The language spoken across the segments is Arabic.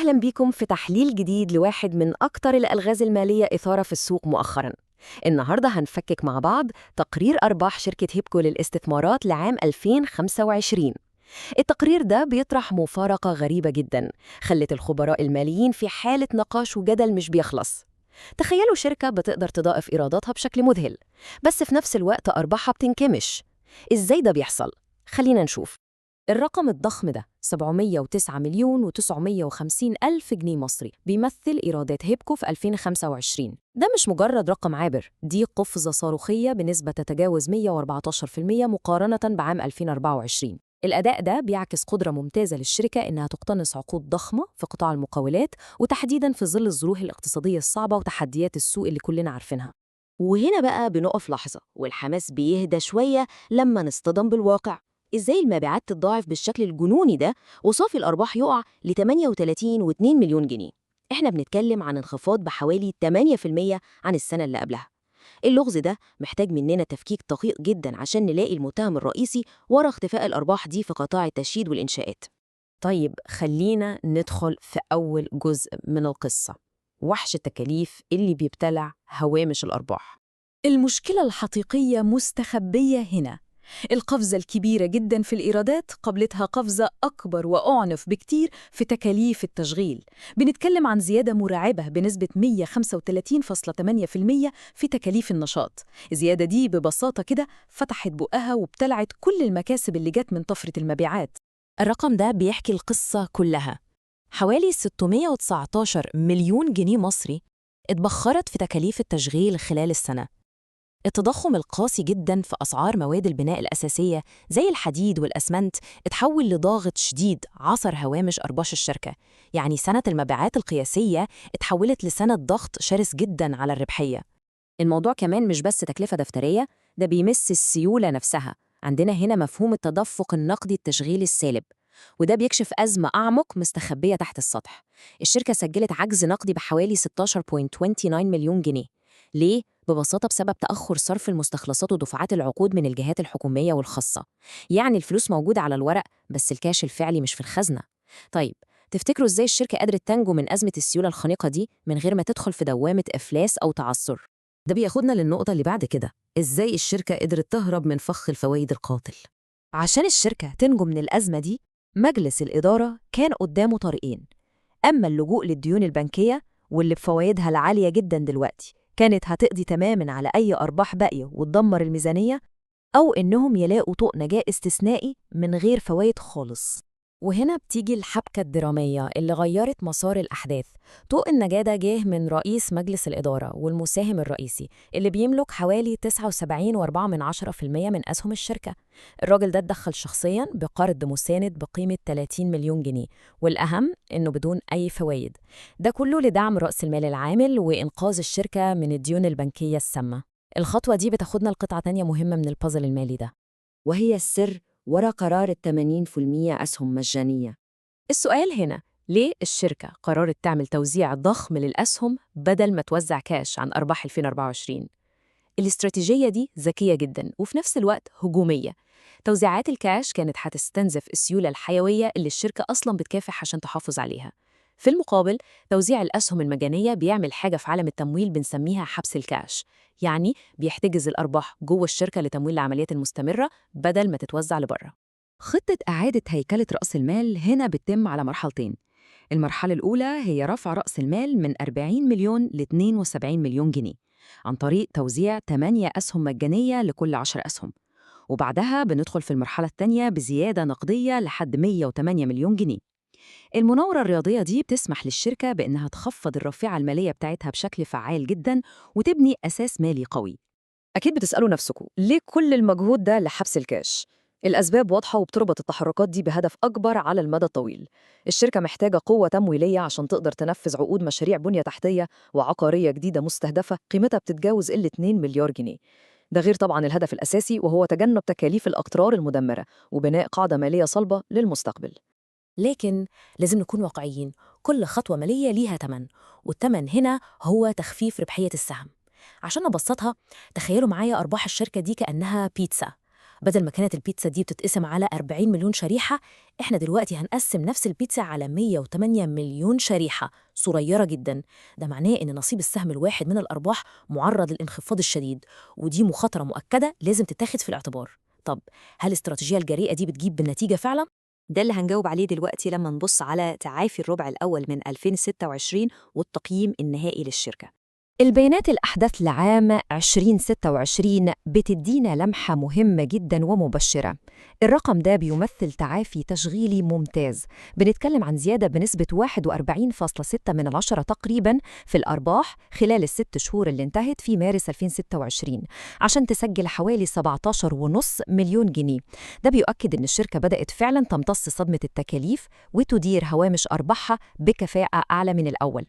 أهلا بيكم في تحليل جديد لواحد من أكتر الألغاز المالية إثارة في السوق مؤخراً. النهاردة هنفكك مع بعض تقرير أرباح شركة هيبكو للاستثمارات لعام 2025. التقرير ده بيطرح مفارقة غريبة جداً خلت الخبراء الماليين في حالة نقاش وجدل مش بيخلص. تخيلوا شركة بتقدر تضاعف إيراداتها بشكل مذهل، بس في نفس الوقت أرباحها بتنكمش. إزاي ده بيحصل؟ خلينا نشوف. الرقم الضخم ده 709 مليون و950 ألف جنيه مصري بيمثل إيرادات هيبكو في 2025. ده مش مجرد رقم عابر، دي قفزة صاروخية بنسبة تتجاوز 114% مقارنة بعام 2024. الأداء ده بيعكس قدرة ممتازة للشركة إنها تقتنص عقود ضخمة في قطاع المقاولات، وتحديداً في ظل الظروف الاقتصادية الصعبة وتحديات السوق اللي كلنا عارفينها. وهنا بقى بنقف لحظة والحماس بيهدى شوية لما نصطدم بالواقع. إزاي المبيعات تتضاعف بالشكل الجنوني ده وصافي الأرباح يقع ل 38.2 مليون جنيه؟ إحنا بنتكلم عن انخفاض بحوالي 8% عن السنة اللي قبلها. اللغز ده محتاج مننا تفكيك دقيق جدا عشان نلاقي المتهم الرئيسي ورا اختفاء الأرباح دي في قطاع التشييد والإنشاءات. طيب خلينا ندخل في أول جزء من القصة، وحش التكاليف اللي بيبتلع هوامش الأرباح. المشكلة الحقيقية مستخبية هنا. القفزة الكبيرة جداً في الإيرادات قبلتها قفزة أكبر وأعنف بكتير في تكاليف التشغيل. بنتكلم عن زيادة مرعبة بنسبة 135.8% في تكاليف النشاط. الزيادة دي ببساطة كده فتحت بقها وابتلعت كل المكاسب اللي جت من طفرة المبيعات. الرقم ده بيحكي القصة كلها. حوالي 619 مليون جنيه مصري اتبخرت في تكاليف التشغيل خلال السنة. التضخم القاسي جداً في أسعار مواد البناء الأساسية زي الحديد والأسمنت اتحول لضاغط شديد عصر هوامش أرباح الشركة. يعني سنة المبيعات القياسية اتحولت لسنة ضغط شرس جداً على الربحية. الموضوع كمان مش بس تكلفة دفترية، ده بيمس السيولة نفسها. عندنا هنا مفهوم التدفق النقدي التشغيلي السالب، وده بيكشف أزمة أعمق مستخبية تحت السطح. الشركة سجلت عجز نقدي بحوالي 16.29 مليون جنيه. ليه؟ ببساطة بسبب تأخر صرف المستخلصات ودفعات العقود من الجهات الحكومية والخاصة. يعني الفلوس موجودة على الورق بس الكاش الفعلي مش في الخزنة. طيب، تفتكروا إزاي الشركة قدرت تنجو من أزمة السيولة الخانقة دي من غير ما تدخل في دوامة إفلاس أو تعثر؟ ده بياخدنا للنقطة اللي بعد كده، إزاي الشركة قدرت تهرب من فخ الفوائد القاتل. عشان الشركة تنجو من الأزمة دي، مجلس الإدارة كان قدامه طريقين. أما اللجوء للديون البنكية واللي بفوائدها العالية جدا دلوقتي كانت هتقضي تماماً على أي أرباح باقية وتدمر الميزانية، أو إنهم يلاقوا طوق نجاة استثنائي من غير فوائد خالص. وهنا بتيجي الحبكة الدرامية اللي غيرت مسار الأحداث. طوق النجاة ده جه من رئيس مجلس الإدارة والمساهم الرئيسي اللي بيملك حوالي 79.4% من أسهم الشركة. الراجل ده اتدخل شخصياً بقرض مساند بقيمة 30 مليون جنيه، والأهم إنه بدون أي فوائد. ده كله لدعم رأس المال العامل وإنقاذ الشركة من الديون البنكية السامة. الخطوة دي بتاخدنا لقطعة تانية مهمة من البازل المالي ده، وهي السر ورا قرار 80% أسهم مجانية. السؤال هنا، ليه الشركة قررت تعمل توزيع ضخم للأسهم بدل ما توزع كاش عن أرباح 2024؟ الاستراتيجية دي ذكية جدا وفي نفس الوقت هجومية. توزيعات الكاش كانت هتستنزف السيولة الحيوية اللي الشركة أصلاً بتكافح عشان تحافظ عليها. في المقابل، توزيع الأسهم المجانية بيعمل حاجة في عالم التمويل بنسميها حبس الكاش. يعني بيحتجز الأرباح جوه الشركة لتمويل العمليات المستمرة بدل ما تتوزع لبره. خطة إعادة هيكلة رأس المال هنا بتتم على مرحلتين. المرحلة الأولى هي رفع رأس المال من 40 مليون ل 72 مليون جنيه عن طريق توزيع 8 أسهم مجانية لكل 10 أسهم، وبعدها بندخل في المرحلة الثانية بزيادة نقدية لحد 108 مليون جنيه. المناورة الرياضية دي بتسمح للشركة بأنها تخفض الرافعة المالية بتاعتها بشكل فعال جداً وتبني أساس مالي قوي. أكيد بتسألوا نفسكم ليه كل المجهود ده لحبس الكاش؟ الأسباب واضحة وبتربط التحركات دي بهدف أكبر على المدى الطويل. الشركة محتاجة قوة تمويلية عشان تقدر تنفذ عقود مشاريع بنية تحتية وعقارية جديدة مستهدفة قيمتها بتتجاوز 2 مليار جنيه. ده غير طبعاً الهدف الأساسي وهو تجنب تكاليف الأقطار المدمرة وبناء قاعدة مالية صلبة للمستقبل. لكن لازم نكون واقعيين، كل خطوة مالية ليها تمن، والتمن هنا هو تخفيف ربحية السهم. عشان أبسطها، تخيلوا معايا أرباح الشركة دي كأنها بيتزا. بدل ما كانت البيتزا دي بتتقسم على 40 مليون شريحة، إحنا دلوقتي هنقسم نفس البيتزا على 108 مليون شريحة صغيرة جدا. ده معناه إن نصيب السهم الواحد من الأرباح معرض للانخفاض الشديد، ودي مخاطرة مؤكدة لازم تتاخد في الاعتبار. طب هل الاستراتيجية الجريئة دي بتجيب بالنتيجة فعلا؟ ده اللي هنجاوب عليه دلوقتي لما نبص على تعافي الربع الأول من 2026 والتقييم النهائي للشركة. البيانات الأحدث لعام 2026 بتدينا لمحة مهمة جدا ومبشرة. الرقم ده بيمثل تعافي تشغيلي ممتاز، بنتكلم عن زيادة بنسبة 41.6% تقريبا في الأرباح خلال ال6 شهور اللي انتهت في مارس 2026 عشان تسجل حوالي 17.5 مليون جنيه. ده بيؤكد إن الشركة بدأت فعلا تمتص صدمة التكاليف وتدير هوامش أرباحها بكفاءة أعلى من الأول.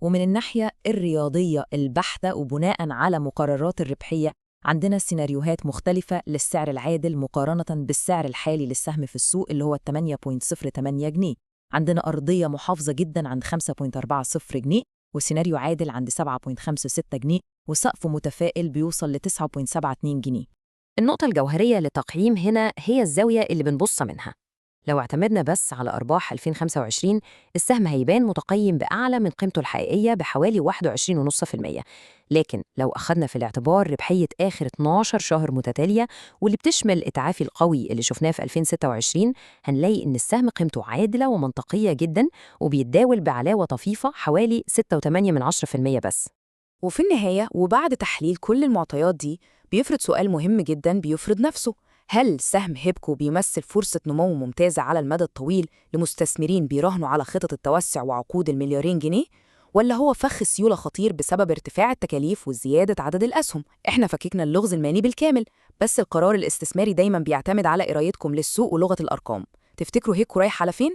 ومن الناحية الرياضية البحتة وبناء على مقررات الربحية، عندنا سيناريوهات مختلفة للسعر العادل مقارنة بالسعر الحالي للسهم في السوق اللي هو 8.08 جنيه. عندنا أرضية محافظة جدا عند 5.40 جنيه، وسيناريو عادل عند 7.56 جنيه، وسقف متفائل بيوصل ل 9.72 جنيه. النقطة الجوهرية للتقييم هنا هي الزاوية اللي بنبص منها. لو اعتمدنا بس على أرباح 2025، السهم هيبان متقيم بأعلى من قيمته الحقيقية بحوالي 21.5%. لكن لو أخذنا في الاعتبار ربحية آخر 12 شهر متتالية واللي بتشمل التعافي القوي اللي شفناه في 2026، هنلاقي إن السهم قيمته عادلة ومنطقية جدا، وبيتداول بعلاوة طفيفة حوالي 6.8% بس. وفي النهاية وبعد تحليل كل المعطيات دي، بيفرض سؤال مهم جدا بيفرض نفسه: هل سهم هيبكو بيمثل فرصة نمو ممتازة على المدى الطويل لمستثمرين بيراهنوا على خطط التوسع وعقود المليارين جنيه؟ ولا هو فخ سيولة خطير بسبب ارتفاع التكاليف وزيادة عدد الأسهم؟ إحنا فككنا اللغز المالي بالكامل، بس القرار الاستثماري دايما بيعتمد على قرايتكم للسوق ولغة الأرقام. تفتكروا هيبكو رايح على فين؟